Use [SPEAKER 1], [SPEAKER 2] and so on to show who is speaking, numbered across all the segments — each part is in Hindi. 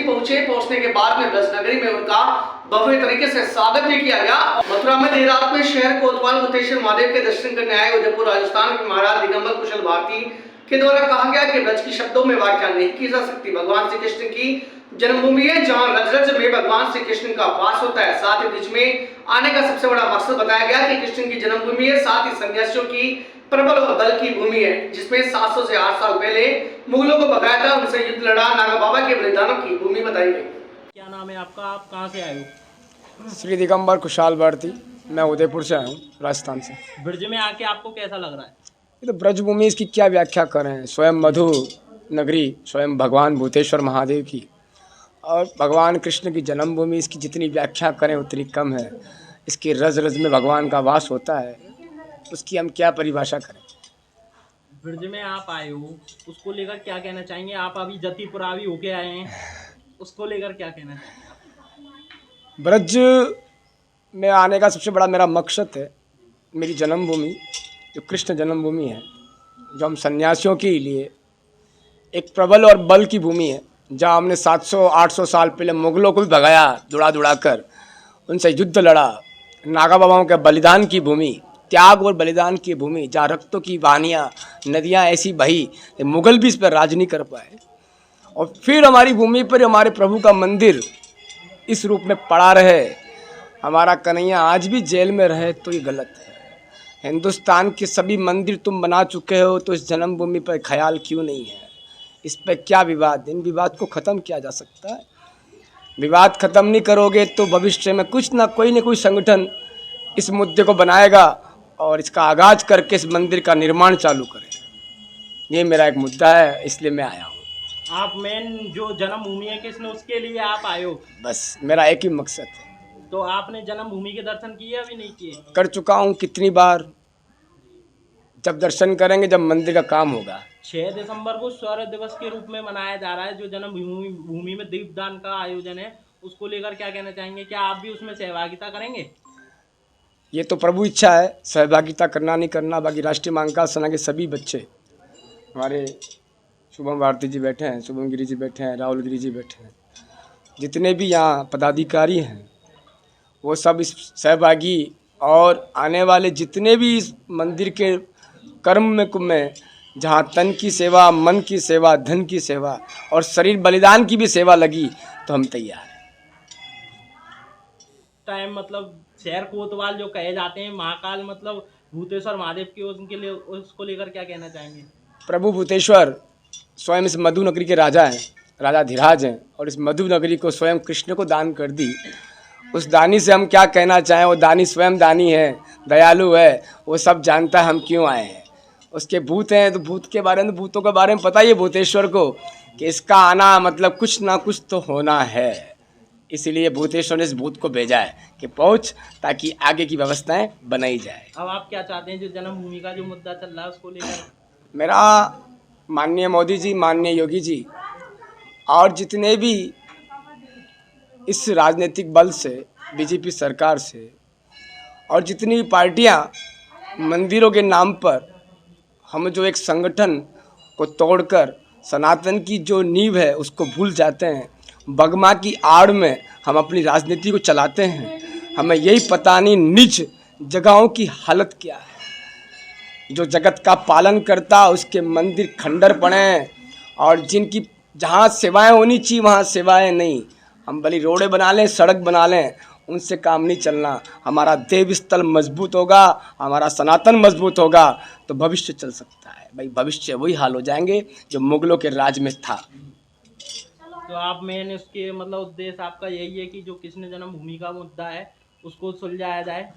[SPEAKER 1] पहुंचने के बाद में ब्रज नगरी में उनका भव्य तरीके से स्वागत भी किया गया। मथुरा में देर रात में शहर कोतवाल भूतेश्वर महादेव के दर्शन करने आए उदयपुर राजस्थान के महाराज दिगंबर कुशल भारती के द्वारा कहा गया कि ब्रज की शब्दों में व्याख्या नहीं की जा सकती। भगवान श्री कृष्ण की जन्मभूमि है, जहां रज रज में भगवान श्री कृष्ण का वास होता है। साथ ही ब्रज में आने का सबसे बड़ा मकसद बताया गया कि कृष्ण की जन्मभूमि है, साथ ही सन्यासियों की प्रबल और बल की भूमि है, जिसमें 700 से 8 साल पहले मुगलों को भगाया था, उनसे युद्ध लड़ा, नागा बाबा के बलिदानों की भूमि बताई गई।
[SPEAKER 2] क्या नाम है आपका? आप कहाँ से आए हो?
[SPEAKER 3] श्री दिगंबर कुशाल भारती, मैं उदयपुर से आया हूँ, राजस्थान से।
[SPEAKER 2] ब्रज में आके आपको कैसा लग रहा है?
[SPEAKER 3] ये तो ब्रजभूमि, इसकी क्या व्याख्या करें। स्वयं मधु नगरी, स्वयं भगवान भूतेश्वर महादेव की और भगवान कृष्ण की जन्मभूमि, इसकी जितनी व्याख्या करें उतनी कम है। इसके रज रज में भगवान का वास होता है, उसकी हम क्या परिभाषा करें।
[SPEAKER 2] ब्रज में आप आए हो, उसको लेकर क्या कहना चाहेंगे? आप अभी जतीपुरा भी होके आए हैं, उसको लेकर क्या कहना चाहेंगे?
[SPEAKER 3] ब्रज में आने का सबसे बड़ा मेरा मकसद है, मेरी जन्मभूमि जो कृष्ण जन्मभूमि है, जो हम सन्यासियों के लिए एक प्रबल और बल की भूमि है, जहाँ हमने 700-800 साल पहले मुगलों को भी भगाया, दुड़ा कर उनसे युद्ध लड़ा, नागा बाबाओं के बलिदान की भूमि, त्याग और बलिदान की भूमि, जहाँ रक्तों की वानियाँ नदियाँ ऐसी बही मुगल भी इस पर राज नहीं कर पाए। और फिर हमारी भूमि पर हमारे प्रभु का मंदिर इस रूप में पड़ा रहे, हमारा कन्हैया आज भी जेल में रहे, तो ये गलत है। हिंदुस्तान के सभी मंदिर तुम बना चुके हो, तो इस जन्मभूमि पर ख्याल क्यों नहीं है? इस पर क्या विवाद? इन विवाद को ख़त्म किया जा सकता है। विवाद ख़त्म नहीं करोगे तो भविष्य में कुछ ना कोई संगठन इस मुद्दे को बनाएगा और इसका आगाज करके इस मंदिर का निर्माण चालू करेगा। ये मेरा एक मुद्दा है, इसलिए मैं आया हूँ।
[SPEAKER 2] आप मेन जो जन्मभूमि है कृष्ण, उसके लिए आप आए हो?
[SPEAKER 3] बस मेरा एक ही मकसद है।
[SPEAKER 2] तो आपने जन्मभूमि के दर्शन किए अभी नहीं किए?
[SPEAKER 3] कर चुका हूँ कितनी बार। जब दर्शन करेंगे, जब मंदिर का काम होगा।
[SPEAKER 2] 6 दिसंबर को स्वर्ण दिवस के रूप में मनाया जा रहा है, जो जन्मभूमि में दीपदान का आयोजन है, उसको लेकर क्या कहना चाहेंगे? क्या आप भी उसमें सहभागिता करेंगे?
[SPEAKER 3] ये तो प्रभु इच्छा है, सहभागिता करना नहीं करना। बाकी राष्ट्रीय महाकाल सेना के सभी बच्चे, हमारे शुभम भारती जी बैठे हैं, शुभम गिरी जी बैठे हैं, राहुल गिरी जी बैठे हैं, जितने भी यहाँ पदाधिकारी हैं वो सब इस सहभागी, और आने वाले जितने भी इस मंदिर के कर्म में जहाँ तन की सेवा, मन की सेवा, धन की सेवा और शरीर बलिदान की भी सेवा लगी, तो हम तैयार हैं।
[SPEAKER 2] टाइम मतलब शहर कोतवाल जो कहे जाते हैं, महाकाल मतलब भूतेश्वर महादेव की, उनके लिए उसको लेकर क्या कहना चाहेंगे?
[SPEAKER 3] प्रभु भूतेश्वर स्वयं इस मधु नगरी के राजा हैं, राजा धीराज हैं, और इस मधु नगरी को स्वयं कृष्ण को दान कर दी। उस दानी से हम क्या कहना चाहें? वो दानी स्वयं दानी है, दयालु है, वो सब जानता है हम क्यों आए हैं। उसके भूत हैं तो भूतों के बारे में पता ही है भूतेश्वर को कि इसका आना मतलब कुछ ना कुछ तो होना है। इसीलिए भूतेश्वर ने इस भूत को भेजा है कि पहुँच, ताकि आगे की व्यवस्थाएं बनाई जाए।
[SPEAKER 2] अब आप क्या चाहते हैं, जो जन्मभूमि का जो मुद्दा चल रहा है उसको लेकर?
[SPEAKER 3] मेरा माननीय मोदी जी, माननीय योगी जी और जितने भी इस राजनीतिक बल से, बीजेपी सरकार से, और जितनी भी पार्टियां मंदिरों के नाम पर हम जो एक संगठन को तोड़कर सनातन की जो नींव है उसको भूल जाते हैं, बगमा की आड़ में हम अपनी राजनीति को चलाते हैं। हमें यही पता नहीं निज जगहों की हालत क्या है। जो जगत का पालन करता उसके मंदिर खंडर पड़े, और जिनकी जहाँ सेवाएं होनी चाहिए वहाँ सेवाएं नहीं। हम भली रोडें बना लें, सड़क बना लें, उनसे काम नहीं चलना। हमारा देव स्थल मजबूत होगा, हमारा सनातन मजबूत होगा, तो भविष्य चल सकता है। भाई भविष्य वही हाल हो जाएंगे जो मुगलों के राज में था।
[SPEAKER 2] तो आप मेन उसके मतलब उद्देश्य आपका यही है कि जो कृष्ण जन्मभूमि का मुद्दा है उसको सुलझाया जाए?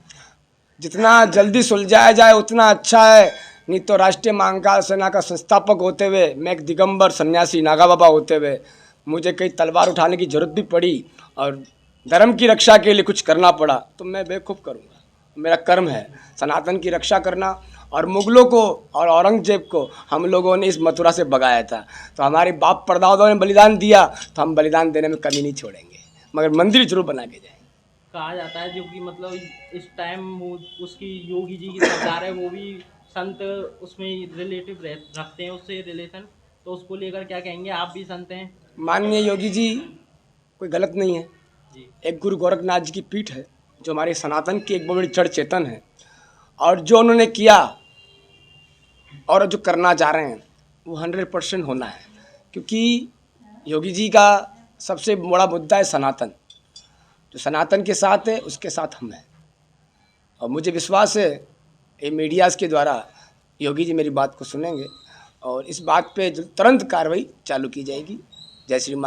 [SPEAKER 3] जितना जल्दी सुलझाया जाए उतना अच्छा है। नहीं तो राष्ट्रीय महाकाल सेना का संस्थापक होते हुए, मैं एक दिगंबर सन्यासी नागा बाबा होते हुए, मुझे कई तलवार उठाने की जरूरत भी पड़ी और धर्म की रक्षा के लिए कुछ करना पड़ा, तो मैं बेवकूफ़ करूँगा। मेरा कर्म है सनातन की रक्षा करना। और मुगलों को और औरंगजेब को हम लोगों ने इस मथुरा से भगाया था, तो हमारे बाप परदादाओं ने बलिदान दिया, तो हम बलिदान देने में कमी नहीं छोड़ेंगे, मगर मंदिर जरूर बना के जाएंगे।
[SPEAKER 2] कहा जाता है जो कि मतलब इस टाइम उसकी योगी जी की सरकार है, वो भी संत उसमें रिलेटिव रखते हैं उससे रिलेशन, तो उसको लेकर क्या कहेंगे? आप भी संत हैं?
[SPEAKER 3] माननीय योगी जी कोई गलत नहीं है।
[SPEAKER 2] जी
[SPEAKER 3] एक गुरु गोरखनाथ जी की पीठ है जो हमारे सनातन की एक बहुत बड़ी जड़ चेतन है, और जो उन्होंने किया और जो करना चाह रहे हैं वो 100% होना है, क्योंकि योगी जी का सबसे बड़ा मुद्दा है सनातन। जो सनातन के साथ है उसके साथ हम हैं, और मुझे विश्वास है ये मीडियाज़ के द्वारा योगी जी मेरी बात को सुनेंगे और इस बात पे तुरंत कार्रवाई चालू की जाएगी। जय श्री